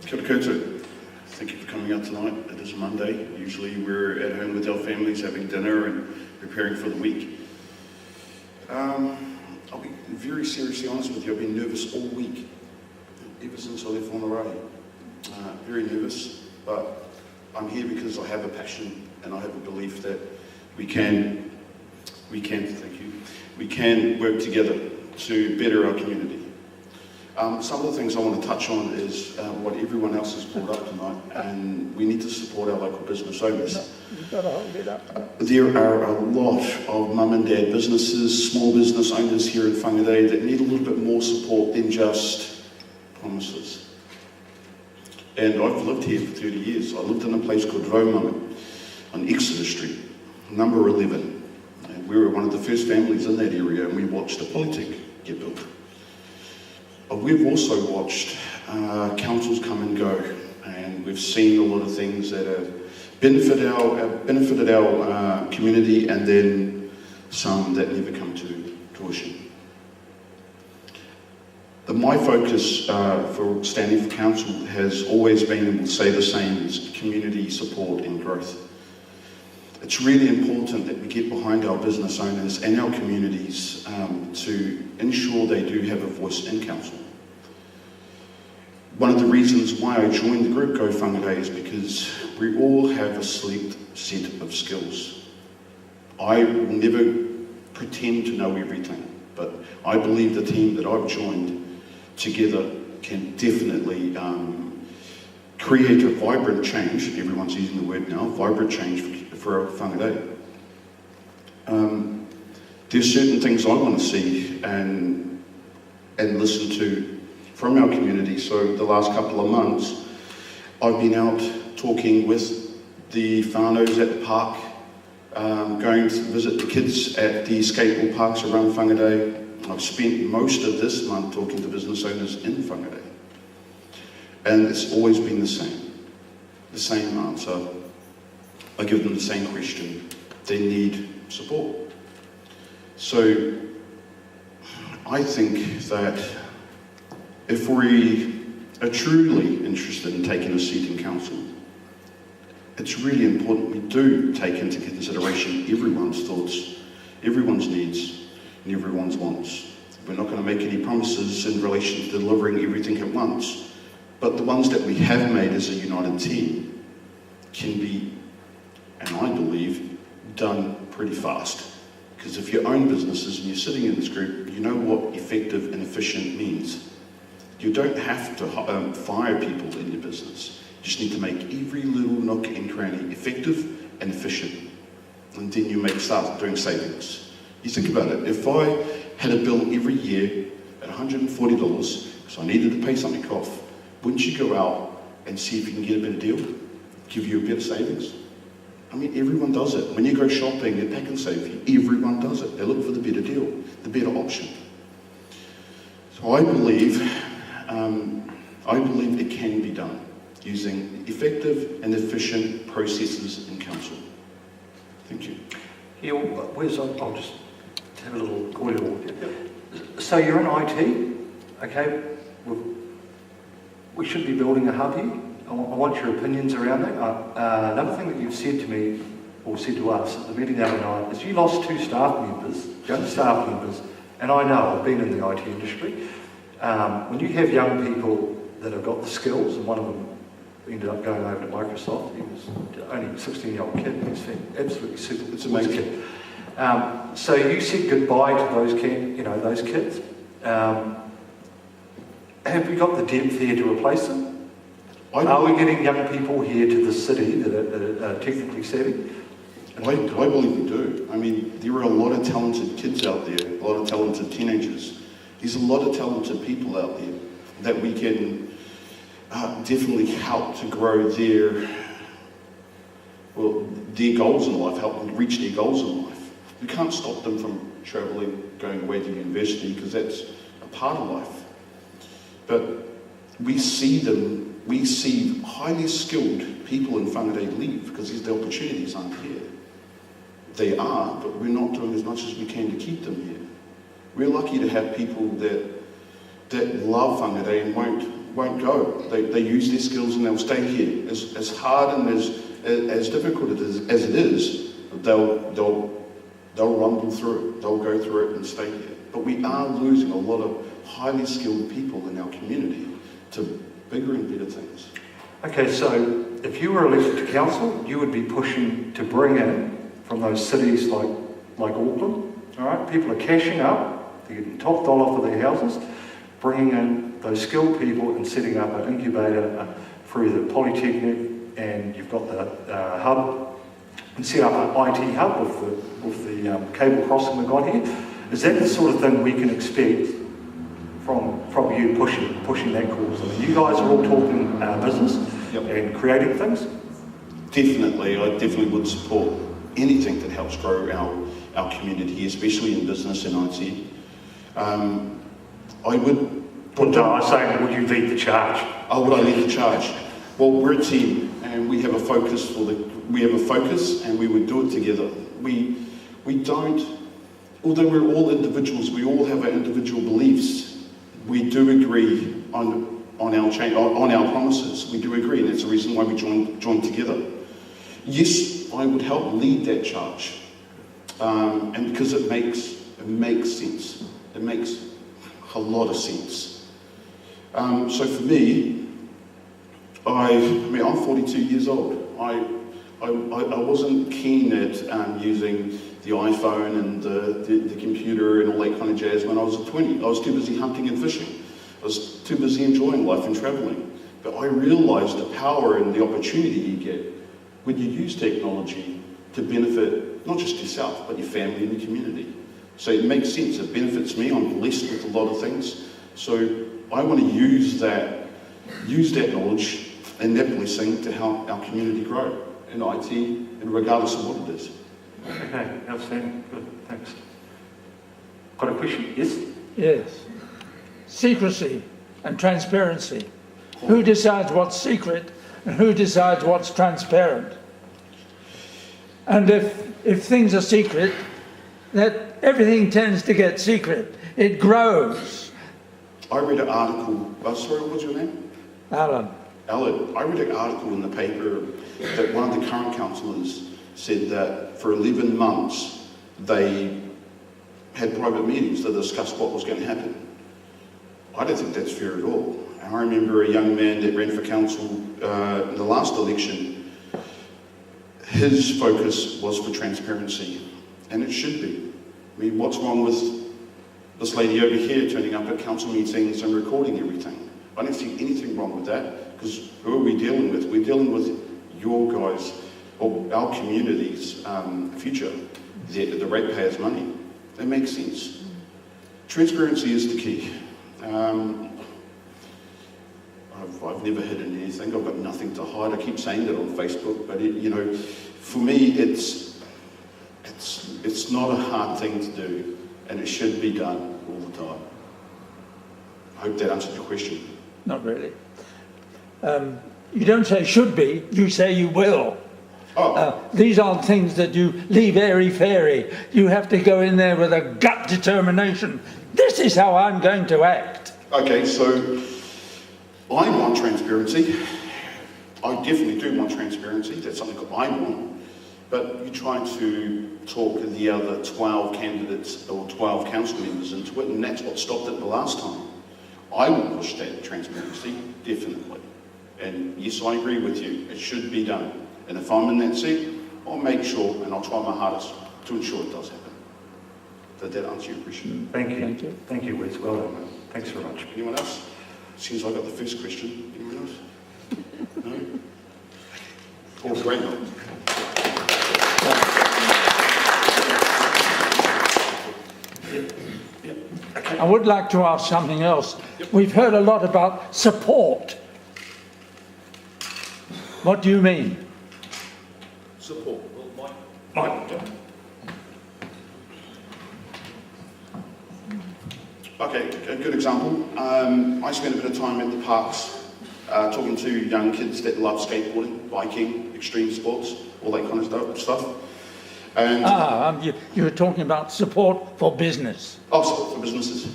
Kia ora koutou. Thank you for coming out tonight. It is Monday. Usually we're at home with our families having dinner and preparing for the week. I'll be very seriously honest with you, I've been nervous all week, ever since I left Whangarei. Very nervous, but I'm here because I have a passion and I have a belief that we can work together to better our community. Some of the things I want to touch on is what everyone else has brought up tonight, and we need to support our local business owners. There are a lot of mum and dad businesses, small business owners here in Whangarei that need a little bit more support than just promises. And I've lived here for 30 years. I lived in a place called Hermon on Exeter Street, number 11. And we were one of the first families in that area, and we watched a polytech get built. We've also watched councils come and go, and we've seen a lot of things that have benefited our community, and then some that never come to fruition. My focus for standing for council has always been, and will stay the same, is community support and growth. It's really important that we get behind our business owners and our communities to ensure they do have a voice in council. One of the reasons why I joined the group Go Whangarei is because we all have a select set of skills. I will never pretend to know everything, but I believe the team that I've joined together can definitely create a vibrant change. Everyone's using the word now, vibrant change for Whangarei. There's certain things I want to see and listen to from our community. So the last couple of months, I've been out talking with the whānaus at the park, going to visit the kids at the skateboard parks around Whangarei. I've spent most of this month talking to business owners in Whangarei. And it's always been the same answer. I give them the same question. They need support. So I think that if we are truly interested in taking a seat in council, it's really important we do take into consideration everyone's thoughts, everyone's needs, and everyone's wants. We're not going to make any promises in relation to delivering everything at once, but the ones that we have made as a united team can be, and I believe, done pretty fast. Because if you own businesses and you're sitting in this group, you know what effective and efficient means. You don't have to fire people in your business. You just need to make every little nook and cranny effective and efficient. And then you start doing savings. You think about it, if I had a bill every year at $140 because I needed to pay something off, wouldn't you go out and see if you can get a better deal? Give you a better savings? I mean, everyone does it. When you go shopping at Pack and Save, everyone does it. They look for the better deal, the better option. So I believe it can be done using effective and efficient processes in council. Thank you. Yeah, Wiz, I'll just have a little corridor. So you're in IT, okay? We should be building a hub here. I want your opinions around that. Another thing that you've said to me, or said to us at the meeting the other night, is you lost 2 staff members, young staff members, and I know, I've been in the IT industry. When you have young people that have got the skills, and one of them ended up going over to Microsoft, he was only a 16-year-old kid, he was absolutely super. It's amazing. Kid. So you said goodbye to those kids. Have we got the depth here to replace them? Are we getting young people here to the city that are technically savvy? I believe we do. I mean, there are a lot of talented kids out there, a lot of talented teenagers. There's a lot of talented people out there that we can definitely help to grow their goals in life, help them reach their goals in life. We can't stop them from travelling, going away to university, because that's a part of life. But we see highly skilled people in Whangarei leave because the opportunities aren't here. They are, but we're not doing as much as we can to keep them here. We're lucky to have people that love Whangarei and won't go. They use their skills and they'll stay here. As hard and as difficult as it is, they'll rumble through it. They'll go through it and stay here. But we are losing a lot of highly skilled people in our community to bigger and better things. Okay, so if you were elected to council, you would be pushing to bring in from those cities like Auckland, all right? People are cashing up, they're getting top dollar for their houses, bringing in those skilled people and setting up an incubator through the Polytechnic, and you've got the hub, and set up an IT hub with the cable crossing we got here. Is that the sort of thing we can expect from you pushing that cause? I mean, you guys are all talking business and creating things. Definitely, I definitely would support anything that helps grow our community, especially in business and IT. I would. I was saying, would you lead the charge? Oh, would I lead the charge? Well, we're a team, and we have a focus and we would do it together. We don't. Although we're all individuals, we all have our individual beliefs. We do agree on our promises. We do agree, and that's the reason why we joined together. Yes, I would help lead that charge, and because it makes sense. It makes a lot of sense. So for me, I'm 42 years old. I wasn't keen at using the iPhone and the computer and all that kind of jazz when I was 20. I was too busy hunting and fishing. I was too busy enjoying life and travelling. But I realised the power and the opportunity you get when you use technology to benefit not just yourself, but your family and your community. So it makes sense. It benefits me. I'm blessed with a lot of things. So I want to use that knowledge and that blessing to help our community grow in IT, and regardless of what it is. Okay, outstanding. Good, thanks. Got a question? Yes? Yes. Secrecy and transparency. Who decides what's secret and who decides what's transparent? And if things are secret, that everything tends to get secret. It grows. I read an article, sorry, what's your name? Alan. I read an article in the paper that one of the current councillors said that for 11 months they had private meetings to discuss what was going to happen. I don't think that's fair at all. I remember a young man that ran for council in the last election. His focus was for transparency, and it should be. I mean, what's wrong with this lady over here turning up at council meetings and recording everything? I don't see anything wrong with that, because who are we dealing with? We're dealing with your guys, or our community's future, the ratepayers' money. That makes sense. Transparency is the key. I've never hidden anything. I've got nothing to hide. I keep saying that on Facebook, but for me, it's not a hard thing to do, and it should be done all the time. I hope that answered your question. Not really. You don't say should be, you say you will. These aren't things that you leave airy-fairy. You have to go in there with a gut determination. This is how I'm going to act. Okay, so I want transparency. I definitely do want transparency. That's something that I want. But you try to talk the other 12 candidates or 12 council members into it, and that's what stopped it the last time. I will push that transparency, definitely. And yes, I agree with you. It should be done. And if I'm in that seat, I'll make sure and I'll try my hardest to ensure it does happen. Did that answer your question? Thank you. Thank you. Thank you, Wilz. Well done, man. Thanks very much. Anyone else? Seems I got the first question. Anyone else? No? Paul's great. I would like to ask something else. We've heard a lot about support. What do you mean? Support. Well, Mike. Okay, a good example. I spent a bit of time at the parks talking to young kids that love skateboarding, biking, extreme sports, all that kind of stuff. And you were talking about support for business. Oh, support for businesses.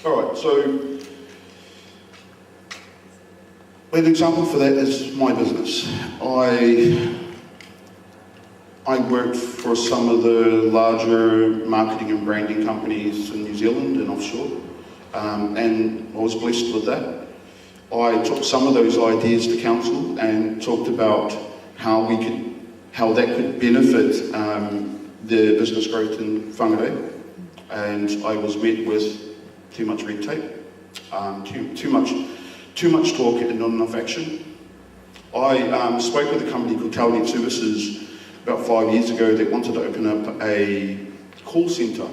All right, so An example for that is my business. I worked for some of the larger marketing and branding companies in New Zealand and offshore, and I was blessed with that. I took some of those ideas to council and talked about how that could benefit the business growth in Whangarei, and I was met with too much red tape, too much talk and not enough action. I spoke with a company called Telnet Services about 5 years ago that wanted to open up a call centre,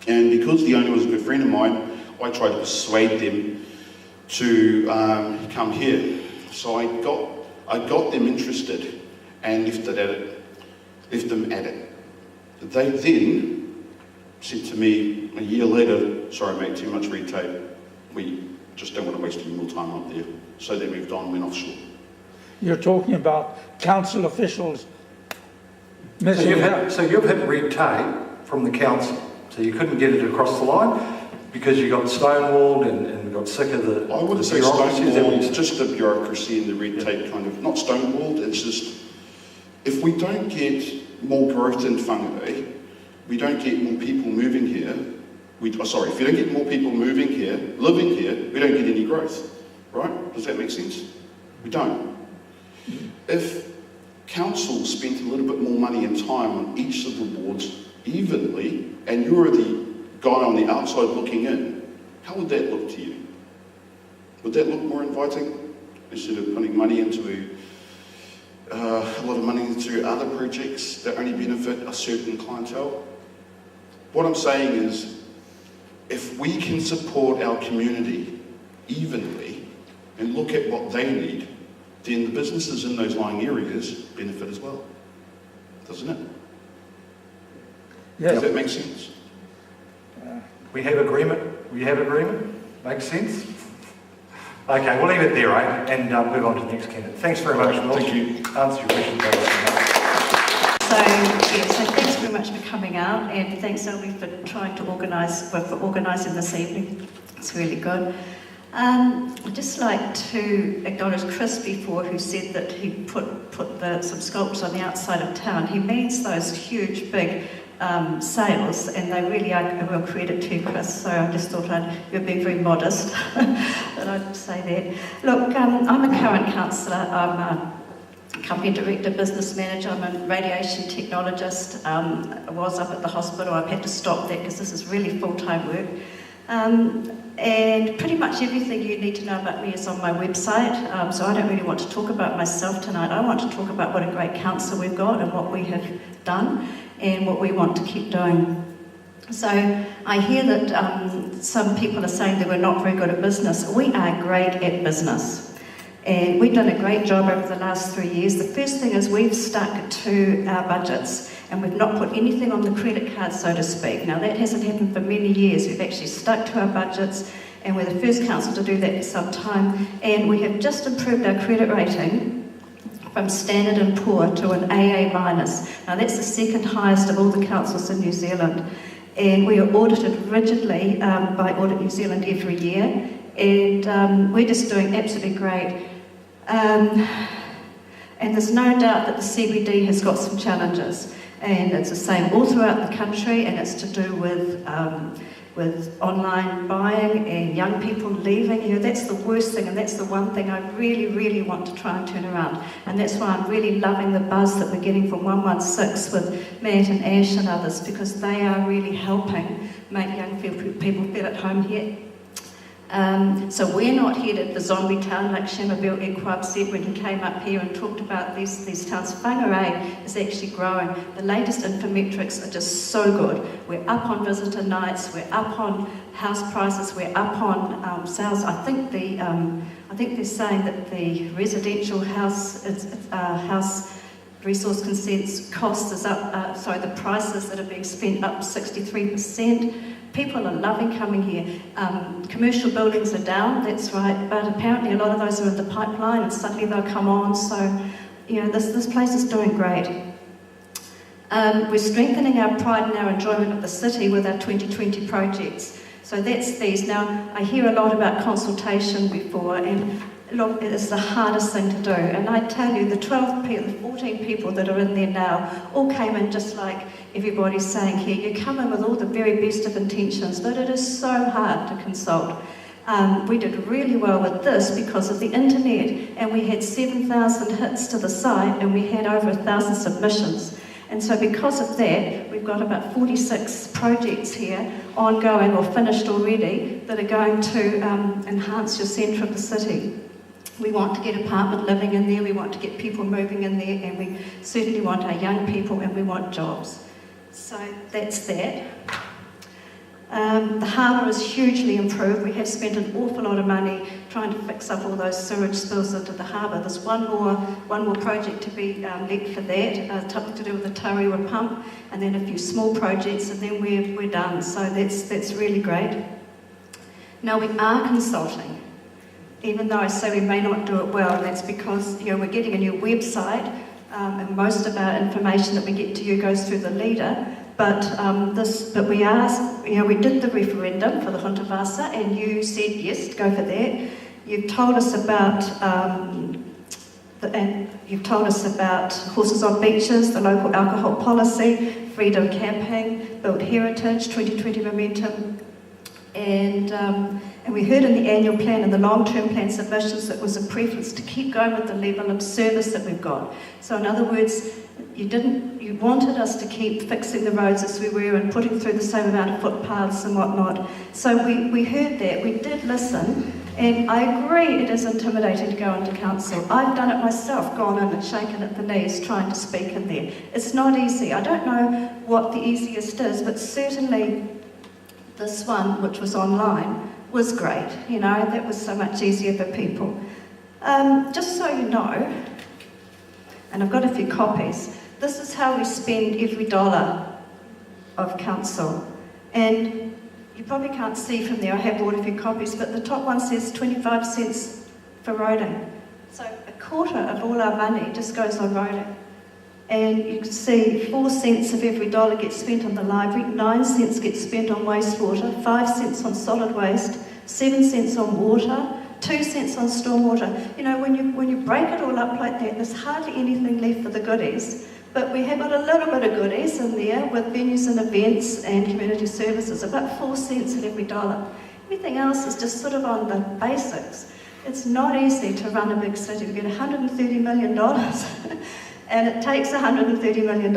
and because the owner was a good friend of mine, I tried to persuade them to come here. So I got them interested and left them at it. They then said to me a year later, sorry mate, too much red tape. We just don't want to waste any more time up there. So they moved on, went offshore. You're talking about council officials. So you've had red tape from the council, so you couldn't get it across the line because you got stonewalled and got sick of the... I wouldn't say stonewalled, just the bureaucracy and the red tape kind of, not stonewalled, it's just, if we don't get more growth in Whangarei, we don't get more people moving here, if we don't get more people moving here, living here, we don't get any growth, right? Does that make sense? We don't. If council spent a little bit more money and time on each of the wards evenly, and you're the guy on the outside looking in, how would that look to you? Would that look more inviting? Instead of putting money into a lot of money into other projects that only benefit a certain clientele? What I'm saying is, if we can support our community evenly and look at what they need, then the businesses in those lying areas benefit as well. Doesn't it? Yes. Does that make sense? We have agreement? Makes sense? Okay, we'll leave it there, right? And move on to the next candidate. Thanks very much, Will. Thank you. Answer your questions. So thanks very much for coming out, and thanks, Albie, for trying to for organising this evening. It's really good. I'd just like to acknowledge Chris before, who said that he put some sculptures on the outside of town. He means those huge, big sales, and they really are a real credit to Chris. So I just thought you're being very modest that I'd say that. Look, I'm a current councillor. I'm a company director, business manager. I'm a radiation technologist. I was up at the hospital. I've had to stop that because this is really full-time work. And pretty much everything you need to know about me is on my website, so I don't really want to talk about myself tonight. I want to talk about what a great council we've got and what we have done and what we want to keep doing. So I hear that some people are saying that we're not very good at business. We are great at business, and we've done a great job over the last 3 years. The first thing is we've stuck to our budgets, and we've not put anything on the credit card, so to speak. Now, that hasn't happened for many years. We've actually stuck to our budgets, and we're the first council to do that for some time. And we have just improved our credit rating from Standard & Poor to an AA-. Now, that's the second highest of all the councils in New Zealand. And we are audited rigidly by Audit New Zealand every year. And we're just doing absolutely great. And there's no doubt that the CBD has got some challenges. And it's the same all throughout the country, and it's to do with online buying and young people leaving. You know, that's the worst thing, and that's the one thing I really, really want to try and turn around. And that's why I'm really loving the buzz that we're getting from 116 with Matt and Ash and others, because they are really helping make young people feel at home here. So we're not headed for zombie town like Shamabel Equab said when he came up here and talked about these towns. Whangarei is actually growing. The latest infometrics are just so good. We're up on visitor nights, we're up on house prices, we're up on sales. I think they're saying that the residential house resource consents cost is up, the prices that are being spent up 63%. People are loving coming here. Commercial buildings are down, that's right, but apparently a lot of those are in the pipeline and suddenly they'll come on, so, you know, this place is doing great. We're strengthening our pride and our enjoyment of the city with our 2020 projects. So that's these. Now, I hear a lot about consultation before, and look, it is the hardest thing to do. And I tell you, the 14 people that are in there now all came in just like everybody's saying here. You come in with all the very best of intentions, but it is so hard to consult. We did really well with this because of the internet, and we had 7,000 hits to the site, and we had over 1,000 submissions. And so because of that, we've got about 46 projects here, ongoing or finished already, that are going to enhance your centre of the city. We want to get apartment living in there, we want to get people moving in there, and we certainly want our young people, and we want jobs. So that's that. The harbour is hugely improved. We have spent an awful lot of money trying to fix up all those sewage spills into the harbour. There's one more project to be let for that, something to do with the Tauriwa pump, and then a few small projects, and then we're done. So that's really great. Now we are consulting, even though I say we may not do it well. That's because we're getting a new website, and most of our information that we get to you goes through the leader. But we asked, we did the referendum for the Hunter Vasa, and you said yes, go for that. You've told us about horses on beaches, the local alcohol policy, freedom camping, built heritage, 2020 momentum, and we heard in the annual plan and the long-term plan submissions that was a preference to keep going with the level of service that we've got. So in other words, you wanted us to keep fixing the roads as we were and putting through the same amount of footpaths and whatnot. So we heard that, we did listen, and I agree it is intimidating to go into council. I've done it myself, gone in and shaken at the knees trying to speak in there. It's not easy. I don't know what the easiest is, but certainly this one, which was online, was great. That was so much easier for people. Just so you know, and I've got a few copies, this is how we spend every dollar of council. And you probably can't see from there, I have bought a few copies, but the top one says 25 cents for roading. So a quarter of all our money just goes on roading. And you can see 4 cents of every dollar gets spent on the library, 9 cents gets spent on wastewater, 5 cents on solid waste, 7 cents on water, 2 cents on stormwater. When you break it all up like that, there's hardly anything left for the goodies. But we have got a little bit of goodies in there with venues and events and community services, about 4 cents in every dollar. Everything else is just sort of on the basics. It's not easy to run a big city. We get $130 million, and it takes $130 million.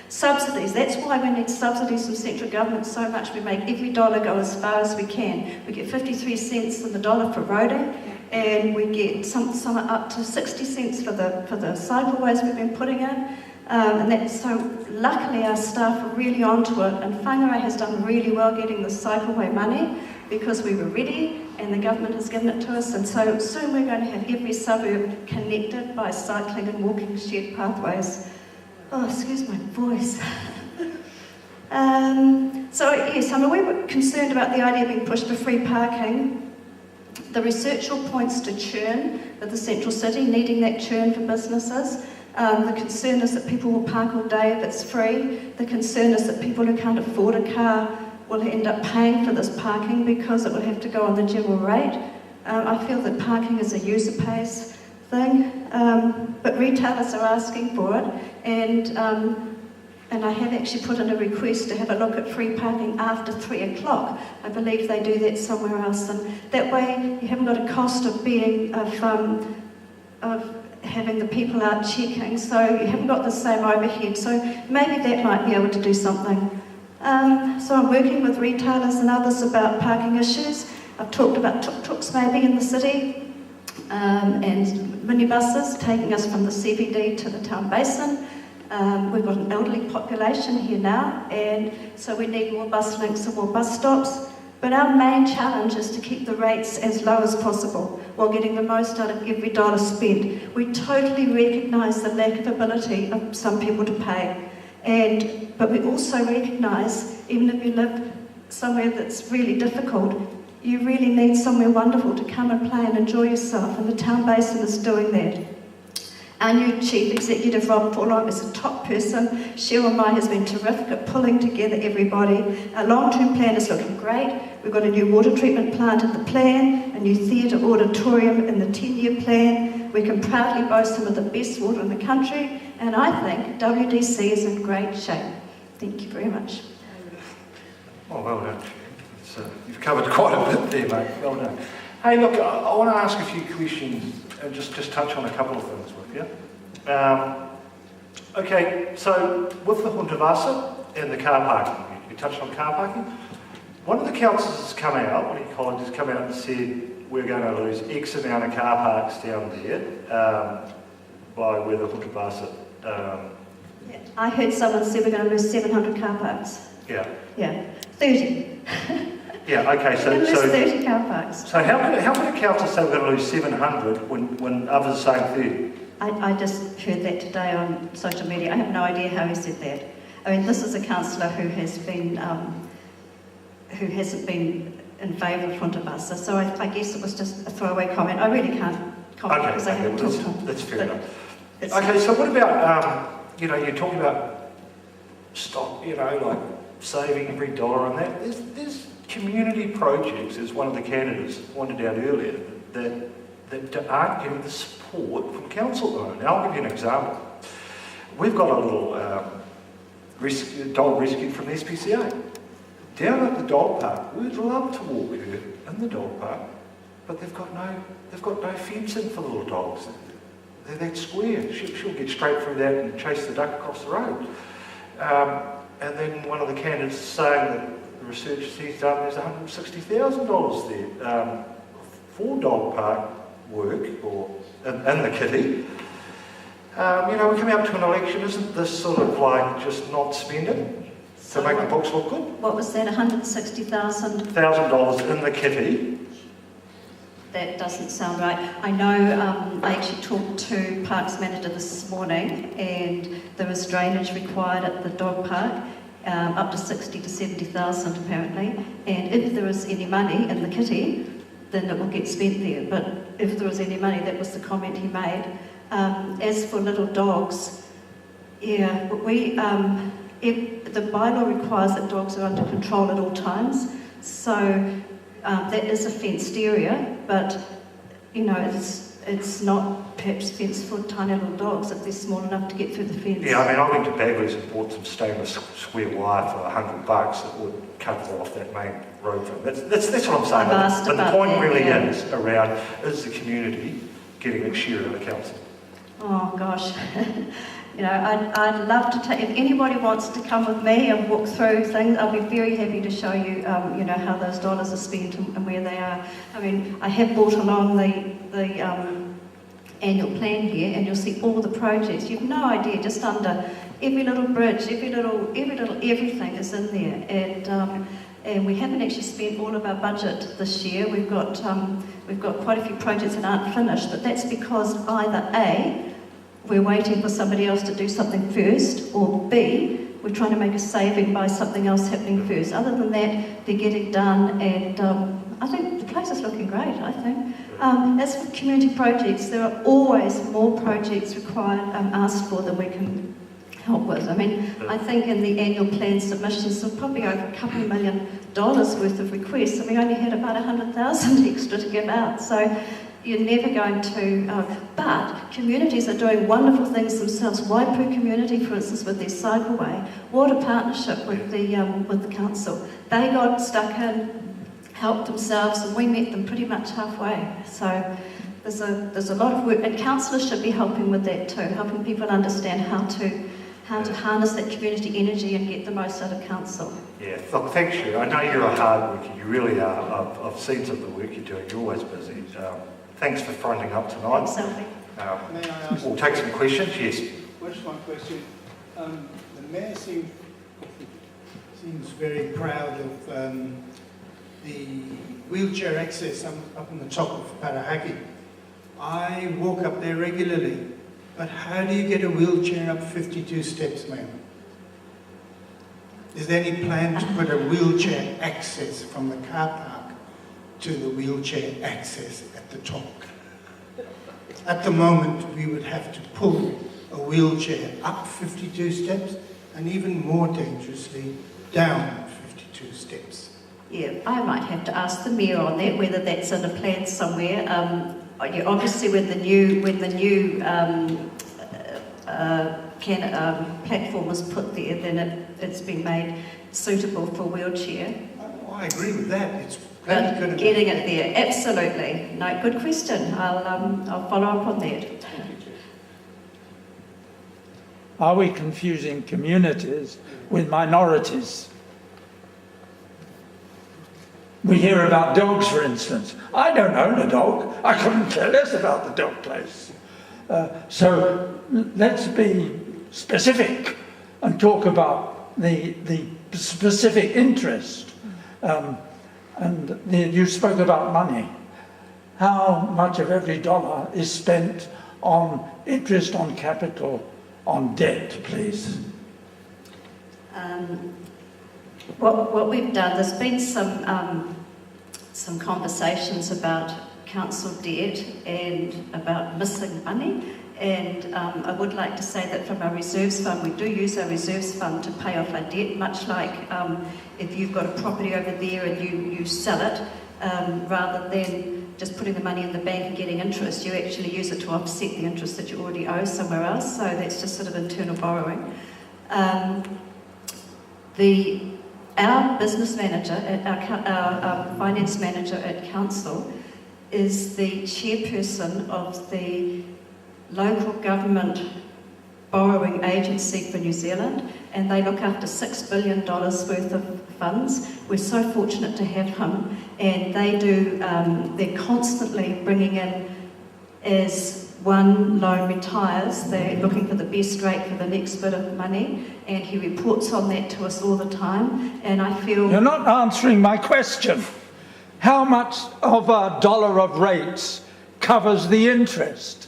Subsidies, that's why we need subsidies from central government so much. We make every dollar go as far as we can. We get 53 cents in the dollar for roading, and we get some up to 60 cents for the cycleways we've been putting in. And so luckily our staff are really onto it, and Whangarei has done really well getting the cycleway money because we were ready and the government has given it to us, and so soon we're going to have every suburb connected by cycling and walking shared pathways. Oh, excuse my voice. We were concerned about the idea of being pushed for free parking. The research all points to churn of the central city, needing that churn for businesses. The concern is that people will park all day if it's free. The concern is that people who can't afford a car will end up paying for this parking because it will have to go on the general rate. I feel that parking is a user pays thing, but retailers are asking for it, and I have actually put in a request to have a look at free parking after 3 o'clock. I believe they do that somewhere else, and that way you haven't got a cost of having the people out checking, so you haven't got the same overhead, so maybe that might be able to do something. So I'm working with retailers and others about parking issues. I've talked about tuk-tuks maybe in the city, and minibuses taking us from the CBD to the town basin. We've got an elderly population here now, and so we need more bus links and more bus stops. But our main challenge is to keep the rates as low as possible while getting the most out of every dollar spent. We totally recognise the lack of ability of some people to pay, but we also recognise, even if you live somewhere that's really difficult, you really need somewhere wonderful to come and play and enjoy yourself, and the town basin is doing that. Our new Chief Executive, Rob Furlong, is a top person. Cheryl Mai has been terrific at pulling together everybody. Our long-term plan is looking great. We've got a new water treatment plant in the plan, a new theatre auditorium in the 10-year plan. We can proudly boast some of the best water in the country, and I think WDC is in great shape. Thank you very much. Oh, well done. You've covered quite a bit there, mate. Well done. Hey, look, I want to ask a few questions and just touch on a couple of things with you. Okay, so with the Whangarei and the car parking, you touched on car parking. One of the councillors has come out, one of your colleagues has come out and said, we're going to lose X amount of car parks down there by where the Whangarei. Yeah, I heard someone say we're going to lose 700 car parks. Yeah. Yeah, 30. Yeah, okay, We're going to lose 30 car parks. So how can a council say we're going to lose 700 when others are saying 30? I just heard that today on social media. I have no idea how he said that. I mean, this is a councillor who has been, who hasn't been in favour of Whangarei, so I guess it was just a throwaway comment. I really can't comment because I haven't talked to him. That's fair enough. Okay, so what about, you're talking about stock, like saving every dollar and that. There's community projects, as one of the candidates pointed out earlier, that aren't getting the support from council. Now, I'll give you an example. We've got a little dog rescue from the SPCA. Down at the dog park, we'd love to walk her in the dog park, but they've got no fencing for the little dogs. They're that square. She'll get straight through that and chase the duck across the road. And then one of the candidates is saying that the research he's done, there's $160,000 there for dog park work or in the kitty. We're coming up to an election. Isn't this sort of like just not spending to make the books look good? What was that, $160,000? $1,000 in the kitty. That doesn't sound right. I know I actually talked to Parks Manager this morning, and there is drainage required at the dog park, up to 60 to 70,000 apparently. And if there is any money in the kitty, then it will get spent there. But if there is any money, that was the comment he made. As for little dogs, yeah, the bylaw requires that dogs are under control at all times. So that is a fenced area, but it's not perhaps fenced for tiny little dogs if they're small enough to get through the fence. Yeah, I went to Bagley's and bought some stainless square wire for $100 that would cover off that main road. That's what I'm saying. I've asked but the about point that, really yeah. is around, is the community getting its share of the council? Oh gosh, I'd love to take, if anybody wants to come with me and walk through things, I'll be very happy to show you, how those dollars are spent and where they are. I mean, I have brought along the annual plan here, and you'll see all the projects. You've no idea, just under every little bridge, every little everything is in there, and we haven't actually spent all of our budget this year. We've got quite a few projects that aren't finished, but that's because either A, we're waiting for somebody else to do something first, or B, we're trying to make a saving by something else happening first. Other than that, they're getting done, and I think the place is looking great, I think. As for community projects, there are always more projects required, asked for than we can help with. I mean, I think in the annual plan submissions, there's probably over a couple of $1 million worth of requests, and we only had about 100,000 extra to give out. So you're never going to, but communities are doing wonderful things themselves. Waipu community, for instance, with their cycleway, water partnership with the council. They got stuck in, helped themselves, and we met them pretty much halfway. So there's a lot of work, and councillors should be helping with that too, helping people understand how to harness that community energy and get the most out of council. Yeah, look, thanks you. I know you're a hard worker, you really are. I've seen some of the work you're doing, you're always busy. Thanks for fronting up tonight. Thanks, Selby. May I ask? We'll take some questions, yes. What's my question? The mayor seems very proud of the wheelchair access up on the top of Parahaki. I walk up there regularly, but how do you get a wheelchair up 52 steps, ma'am? Is there any plan to put a wheelchair access from the car park to the wheelchair access at the top? At the moment, we would have to pull a wheelchair up 52 steps and even more dangerously down 52 steps. Yeah, I might have to ask the mayor on that, whether that's in a plan somewhere. Yeah, obviously, when the new platform was put there, then it's been made suitable for wheelchair. Oh, I agree with that. It's But good. getting it there, absolutely. No, good question. I'll follow up on that. Are we confusing communities with minorities? We hear about dogs, for instance. I don't own a dog. I couldn't care less about the dog place. So let's be specific and talk about the specific interest. You spoke about money. How much of every dollar is spent on interest on capital, on debt, please? What we've done, there's been some conversations about council debt and about missing money, and I would like to say that from our reserves fund, we do use our reserves fund to pay off our debt, much like if you've got a property over there and you sell it, rather than just putting the money in the bank and getting interest, you actually use it to offset the interest that you already owe somewhere else, so that's just sort of internal borrowing. Our business manager, our finance manager at council, is the chairperson of the local government borrowing agency for New Zealand, and they look after $6 billion worth of funds. We're so fortunate to have him, and they do. They're constantly bringing in, as one loan retires, they're looking for the best rate for the next bit of money, and he reports on that to us all the time, and I feel... You're not answering my question. How much of a dollar of rates covers the interest?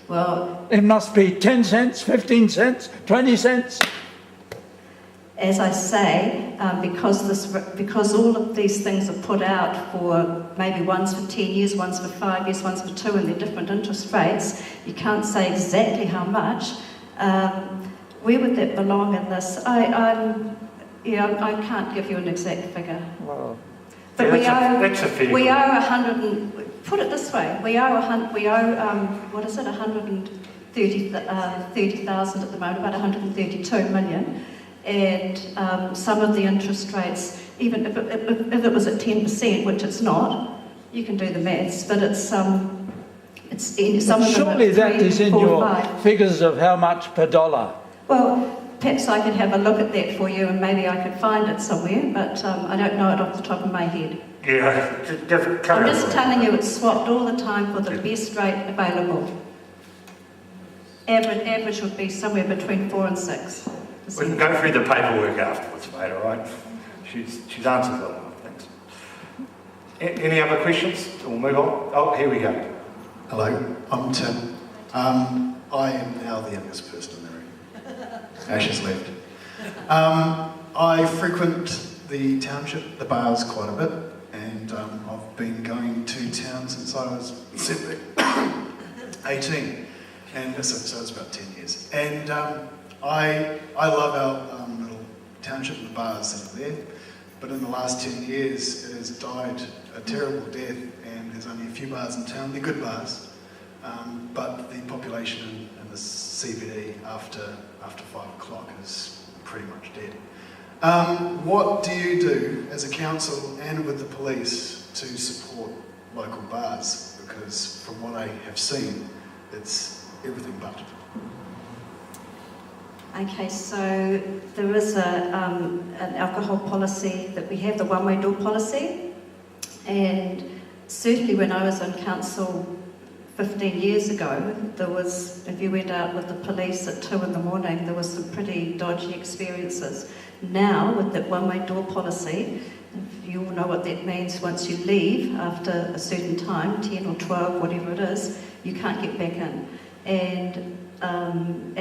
Well, it must be 10 cents, 15 cents, 20 cents. As I say, because all of these things are put out for maybe one's for 10 years, one's for 5 years, one's for 2, and they're different interest rates, you can't say exactly how much. Where would that belong in this? I can't give you an exact figure. Well, but yeah, we are 100. Put it this way: we owe what is it? 130,000 at the moment, about 132 million. And some of the interest rates, even if it was at 10%, which it's not, you can do the maths, but it's some of them. Surely that is in your figures of how much per dollar. Well, perhaps I could have a look at that for you, and maybe I could find it somewhere, but I don't know it off the top of my head. Yeah, I'm just telling you, it's swapped all the time for the best rate available. Average would be somewhere between 4 and 6. We can go through the paperwork afterwards, mate, all right? She's answered that one, thanks. Any other questions? We'll move on. Oh, here we go. Hello, I'm Tim. I am now the youngest person in the room. Ash has left. I frequent the township, the bars, quite a bit, and I've been going to town since I was 18, and so it's about 10 years. And I love our little township and the bars that are there, but in the last 10 years it has died a terrible death, and there's only a few bars in town. They're good bars, but the population in the CBD after 5 o'clock is pretty much dead. What do you do as a council and with the police to support local bars? Because from what I have seen, it's everything but. Okay, so there is an alcohol policy that we have, the one-way door policy, and certainly when I was on council 15 years ago, there was, if you went out with the police at 2 in the morning, there was some pretty dodgy experiences. Now, with that one-way door policy, you all know what that means. Once you leave after a certain time, 10 or 12, whatever it is, you can't get back in. And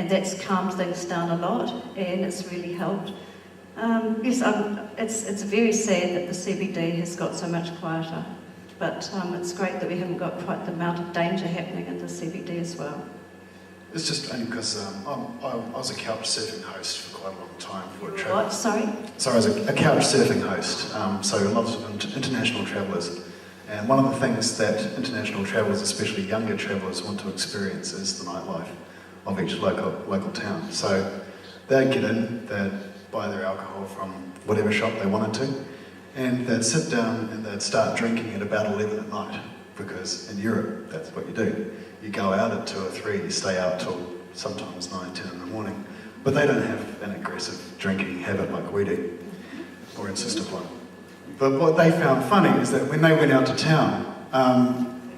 that's calmed things down a lot, and it's really helped. Yes, it's very sad that the CBD has got so much quieter. but it's great that we haven't got quite the amount of danger happening in the CBD as well. It's just only because I was a couch surfing host for quite a long time. What? Sorry? So I was a couch surfing host, so lots of international travellers. And one of the things that international travellers, especially younger travellers, want to experience is the nightlife of each local town. So they'd get in, they'd buy their alcohol from whatever shop they wanted to, and they'd sit down and they'd start drinking at about 11 at night, because in Europe, that's what you do. You go out at 2 or 3, you stay out till sometimes 9, 10 in the morning. But they don't have an aggressive drinking habit like we do, or insist upon. But what they found funny is that when they went out to town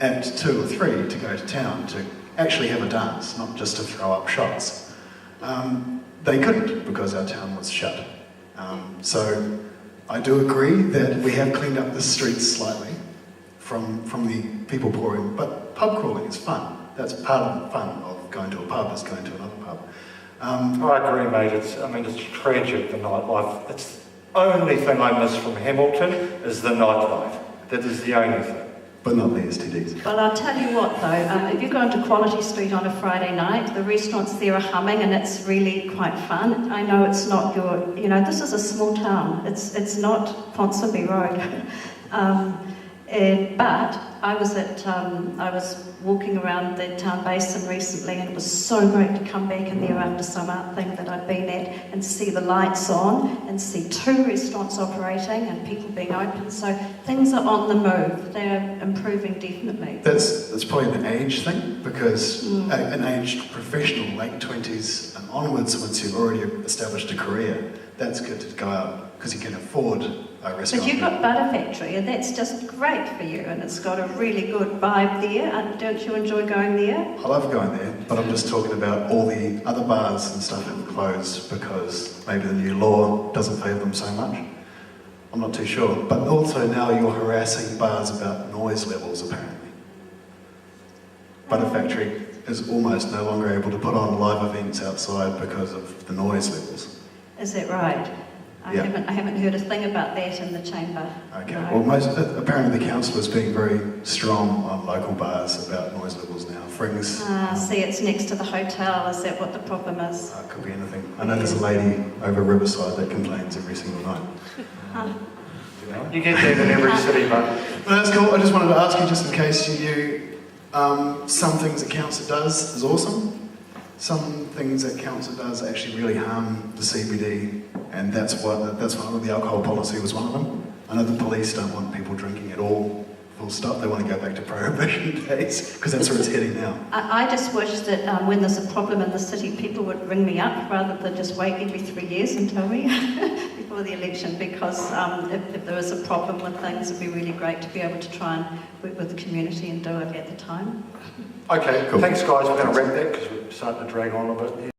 at 2 or 3 to go to town to actually have a dance, not just to throw up shots, they couldn't because our town was shut. So I do agree that we have cleaned up the streets slightly from the people pouring, but pub crawling is fun. That's part of the fun of going to a pub, is going to another pub. I agree, mate. It's tragic, the nightlife. It's the only thing I miss from Hamilton is the nightlife. That is the only thing. But not the STDs. Well, I'll tell you what though, if you go into Quality Street on a Friday night, the restaurants there are humming and it's really quite fun. I know it's not your, this is a small town. It's not Ponsonby Road. But I was walking around the town basin recently, and it was so great to come back in there after some art thing that I'd been at and see the lights on and see 2 restaurants operating and people being open. So things are on the move. They're improving definitely. That's probably an age thing, because an aged professional, late 20s and onwards, once you've already established a career, that's good to go out because you can afford a restaurant. But you've got Butter Factory, and that's just great for you, and it's got a really good vibe there. Don't you enjoy going there? I love going there, but I'm just talking about all the other bars and stuff have closed because maybe the new law doesn't favour them so much. I'm not too sure. But also now you're harassing bars about noise levels, apparently. Butter Factory is almost no longer able to put on live events outside because of the noise levels. Is that right? I haven't heard a thing about that in the chamber. Okay, No. well apparently the councillor's being very strong on local bars about noise levels now. Frings. See, it's next to the hotel. Is that what the problem is? Could be anything. I know there's a lady over Riverside that complains every single night. You get that in every city, mate. Well, that's cool. I just wanted to ask you, just in case you knew, some things that council does is awesome. Some things that council does actually really harm the CBD, and that's one of the alcohol policy was one of them. I know the police don't want people drinking at all, full stop. They want to go back to prohibition days, because that's where it's heading now. I just wish that when there's a problem in the city, people would ring me up rather than just wait every 3 years and tell me before the election, because if there is a problem with things, it'd be really great to be able to try and work with the community and do it at the time. Okay, cool. Thanks guys. We're going to wrap that because we're starting to drag on a bit.